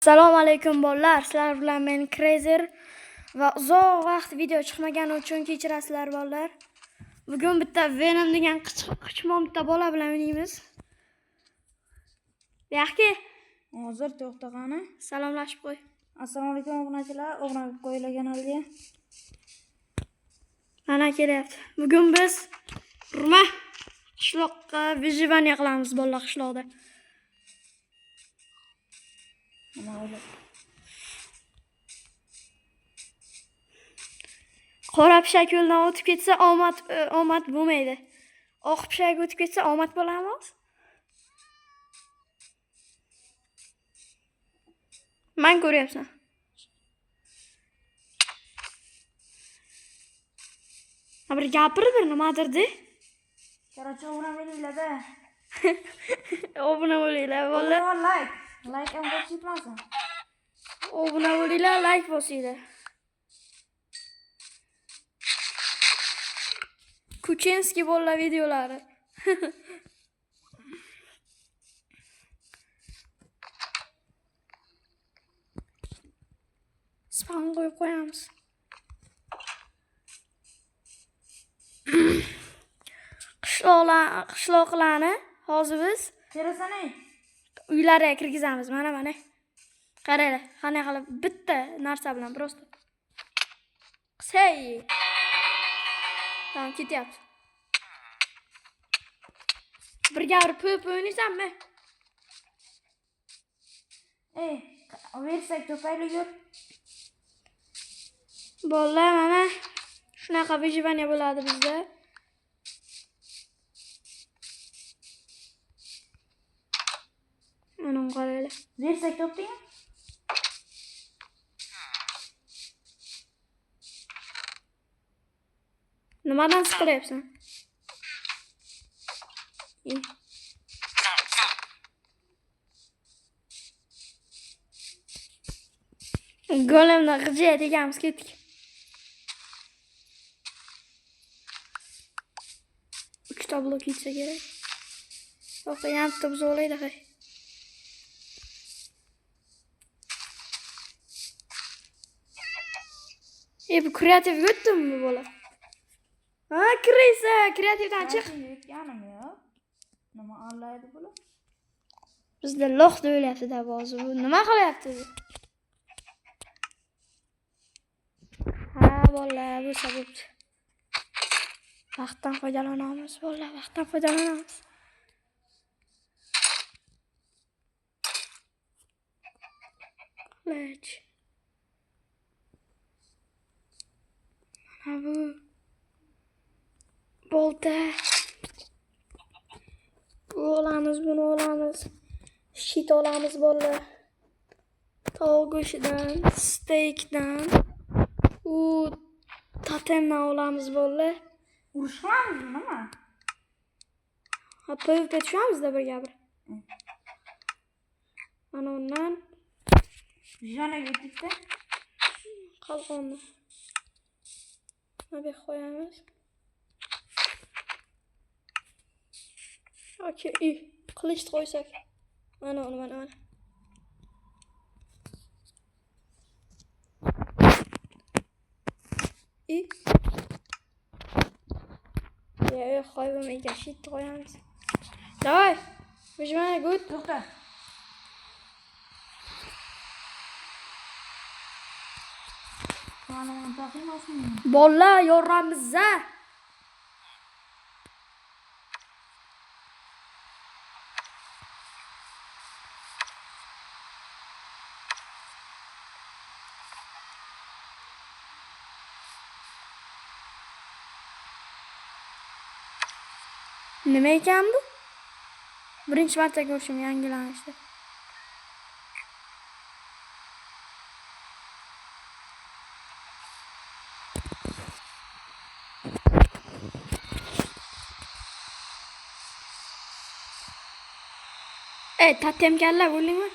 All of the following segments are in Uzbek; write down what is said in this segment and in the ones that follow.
Assalomu alaykum bolalar. Sizlar bilan men Crazer va uzoq vaqt video chiqmagani uchun kechirasizlar bolalar. Bugun bitta Venom degan qichmon bitta bola bilan o'ynaymiz. Yaxki, hozir to'xtag'ani. salomlashib qo'y. Assalomu alaykum obunachilar, obuna qo'yinglar kanalga. Mana kelyapti. Bugun biz Urma qishloqqa vijivaniya qilamiz bolalar qishloqda. Qora pishak yo'ldan o'tib ketsa omad bo'lmaydi. Oq pishak o'tib ketsa omad bo'lamiz. Men ko'ryapsan. Bir gapirdi, nimadirdi? Qarorchi obuna bo'linglar-da. Obuna bo'linglar, bolalar. Like ham bosinglar. Obuna bo'linglar, like bosinglar. Kuchenskiy bolalar videolari. Spam qo'yib qo'yamiz. Qishloqlarni hozir biz Terasani. uylariga kirgizamiz. Mana. Qaranglar, qanday qilib bitta narsa bilan prosta. Sey. Tamam, ketyapti. Birga pop o'ynaysanmi? Versak to'payli yur. Bolalar, mana shunaqa vijivaniya bo'ladi bizda. Mana qaranglar. Versak to'pding. Nimadan siqilyapsan? Golemni g'ijay deganmiz, ketdik. 3 ta blok yetsa kerak. Yo'qsa yarimta biz o'laydi hay. Bu kreativ o'tdimmi bola? Ha, kiraysa, kreativdan chiq. Yetganim yo'q. Nima anlaydi bular? Bizda loh deyapti-da hozir. Bu nima qilyapti? Ha, bolalar, bu sababchi. Vaqtdan foydalanamiz, bolalar, vaqtdan foydalanamiz. Lech. Mana bu bolta. Bunu olamiz. Shit olamiz bolalar. Tovuq go'shtidan, steykdan, totemdan olamiz bolalar. Urushamiz nima? Ha, PvP tushamiz-da birga bir. Mana undan Jonaga ketdi. qalqonni. Mana qo'yamiz. Okey, qilichni qo'ysak. Mana. Yo'q, qo'ymayga shit qo'yamiz. Davay. Vijivaniya good. To'xta. Mana taqilmasin. Bolalar, yoramiz-a. Nima ekan bu? Birinchi marta ko'rishim yangilanishdi. Totemgarlar bo'lingmi?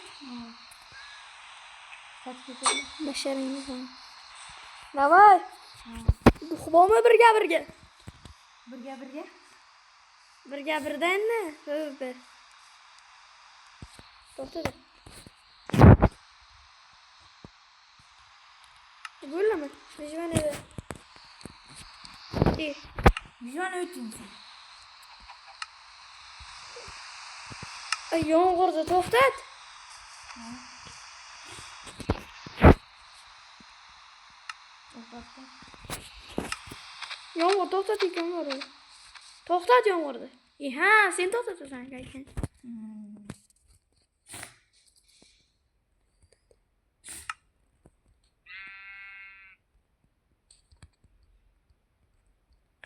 Basharingiz ham. Davay. Xubomi birga? Birga birdanmi? Bir. To'xtada. Vijvanami? Vijvan edi. İyi. Vijvan o'tinsin. Ay, yomg'irda to'xtat. To'xtatdi. Yomg'ir to'xtat ekan bor. To'xtat yomg'irni. Ha, sen to'xtatasan ekan.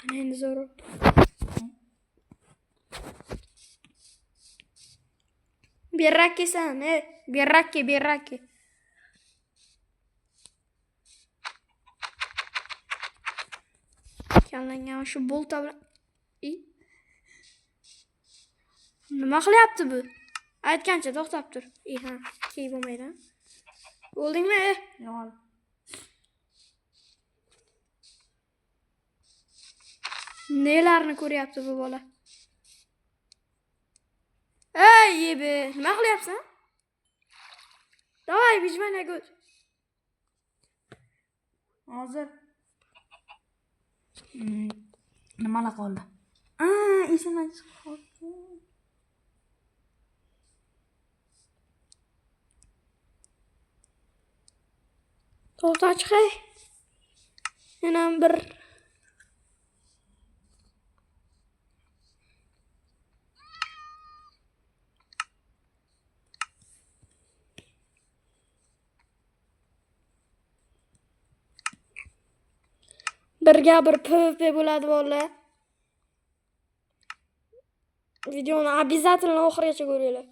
Ana endi zo'r. Berrakki sen, berrakki. Kallangan shu bolta bilan. Nima qilyapti bu? Aytgancha to'xtab tur. Ha, key bo'lmaydi. Bo'ldingmi? Yo'q. Nelarni ko'ryapti bu bola? Ey, yebe, nima qilyapsan? Davay, Vijvan gut. Hozir nimalar qoldi? Esimdan chiqib qoldi. To'xta chiqay. Yana bir birga bir PvP bo'ladi bolalar. Videoni обязательно oxirigacha ko'ringlar.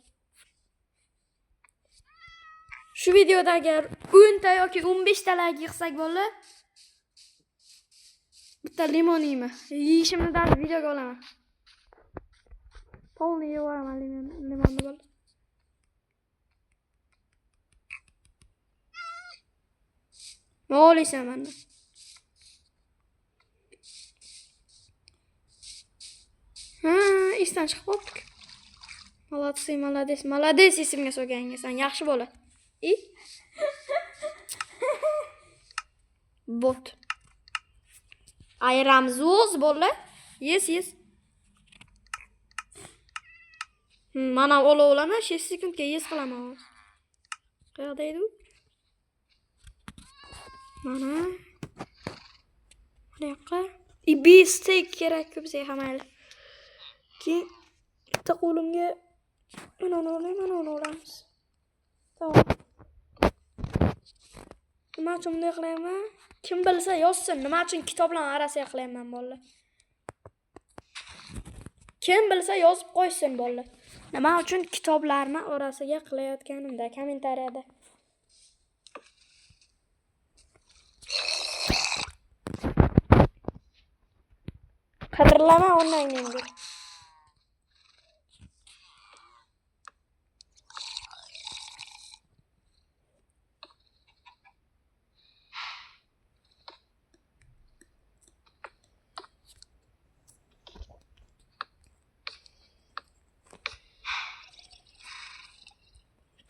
Shu videoda agar 10 ta yoki 15 ta like yig'sak bolalar, bitta limon yeyman. Yeyishimni darrov videoga olaman. Polni yeb olaman limonni bolalar. Nima o'ylaysan mendan? Esdan chiqib qoldik. Молодец esimga solgansan. Yaxshi bola. Bot. Ayiramiz o'z bola. Yes. Mana olovlama 6 sekundga yes qilaman. Qayerda edi u? Mana. Bu yoqqa. Steak kerak bizga hammaylar. Keyin bitta qo'limga mana olamiz. Tamam. Nima uchun bunday qilyapman? Kim bilsa yozsin, nima uchun kitoblar orasiga qilyapman bolalar. Kim bilsa yozib qo'ysin bolalar. Nima uchun kitoblarni orasiga qilayotganimda kommentariyada. Qadrlama ondan endi.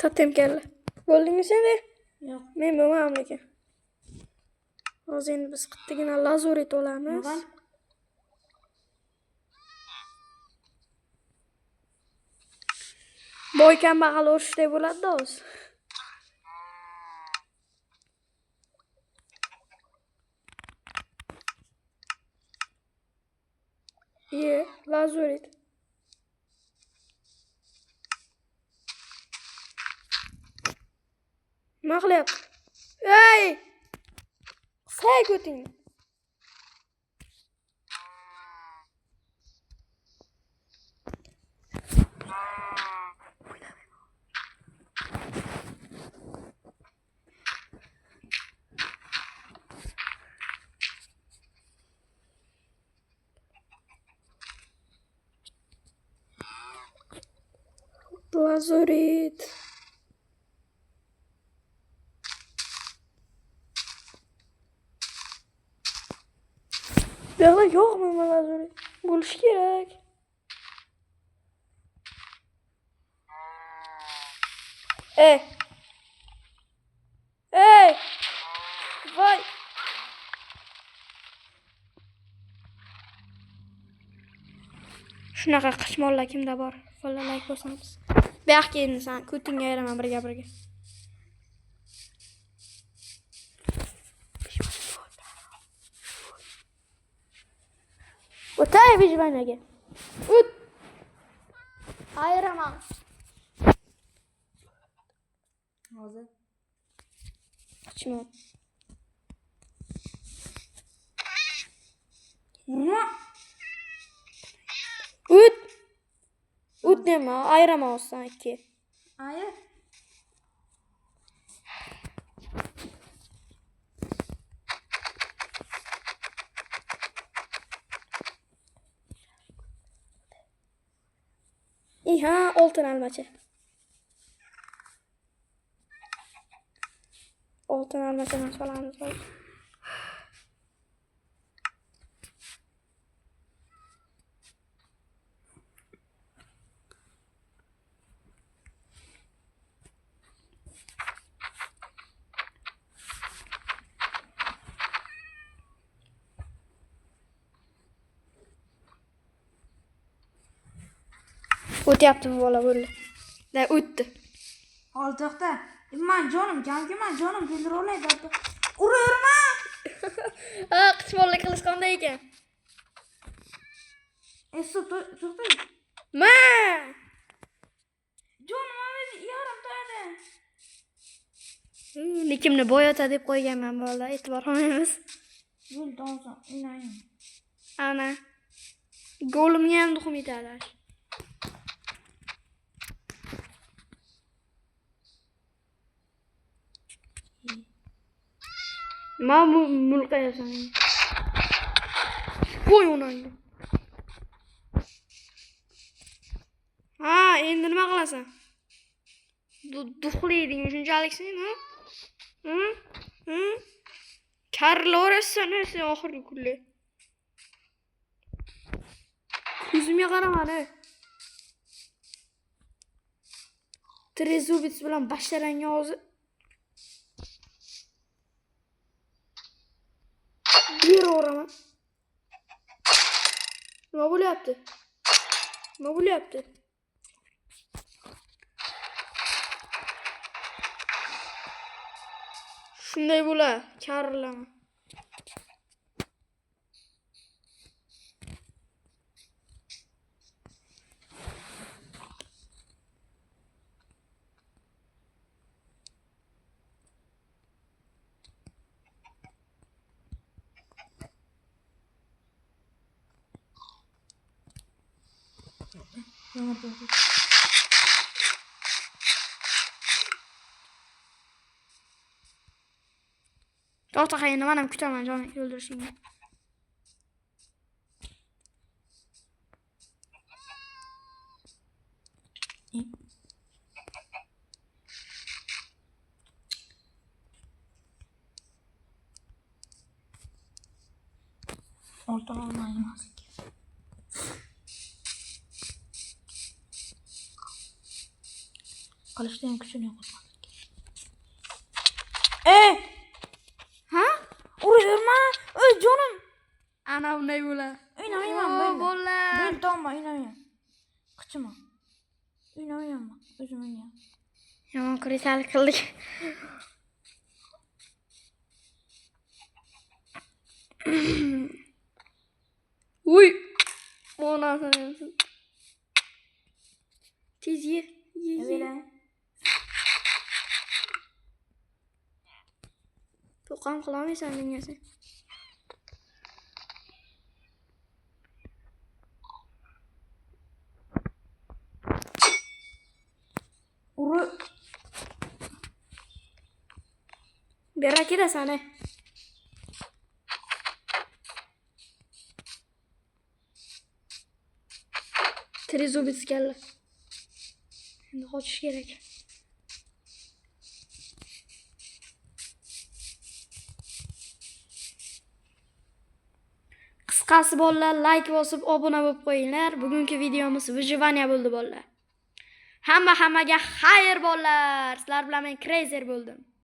Totem keldi. Bo'ldingmi sen? Yo'q. Men bo'lmadim lekin. Hozir endi biz qittigina lazurit olamiz. Boy kambag'al urushday bo'ladi-da o'zi. Lazurit. Nima qilyapti? Ey! Qisay ko'ting. Lazurit. Yo'qmi lazurit? Bo'lishi kerak. Ey! Voy! Shunaqa qishmonlar kimda bor? Follow like bosamiz. Bu yoqqa endi sen ko'tingga ayiraman birga. O'tay vijvanaga. O't. Ayiraman. Hozir. Qishmon. Urma. O't. O't dema, ayiraman olsan ikki. Ayir. İha, oltin almacha. Oltin almachadan solamiz bo'ldi. O'tyapti bu bola bo'ldi. Da o'tdi. Ol to'xta. Men jonim, men jonim keldir olaydi. Urma. Ha, qishmonlik qilish qanday ekan? To'xta. Ma! Jonim o'zi yarim to'yadi. Nikimni boyota deb qo'yganman bola, e'tibor olmaymiz. Yo'l tomson, inayim. Ana. Golimga ham tuxum yetadi. Ma mulqayasan. Qo'y uni. Ha, endi nima qilasan? Duxlayding shunchalik sen, ha? Karlorasan sen oxirgi kunlar. Yuzimga qaramani. Trezubits bilan bashlaranga hozir. Yeraman. Nima bo'lyapti? Shunday bo'lar, karlama. To'xta qayni, men ham kutaman jonim o'ldirishingni. Oltin olmayman hozir. Qilishda ham kuchini yo'qotmadik. Ha? Urma. Ey jonim. Ana bunday bo'lar. O'ynamayman ben. Bo'lar. Ben tomma o'ynayman. Qichima. O'ynamayman. O'zim o'ynayman. Yomon kuritalik qildik. Uy. Onasini. Tez ye. To'qam qilolmaysan menga sen. Berak edasan. Trezubits keldi. Endi qochish kerak. Qisqasi bolalar, like bosib, obuna bo'lib qo'yinglar. Bugungi videomiz vijivaniya bo'ldi bolalar. Hammaga xayr bolalar. Sizlar bilan men Crazer bo'ldim.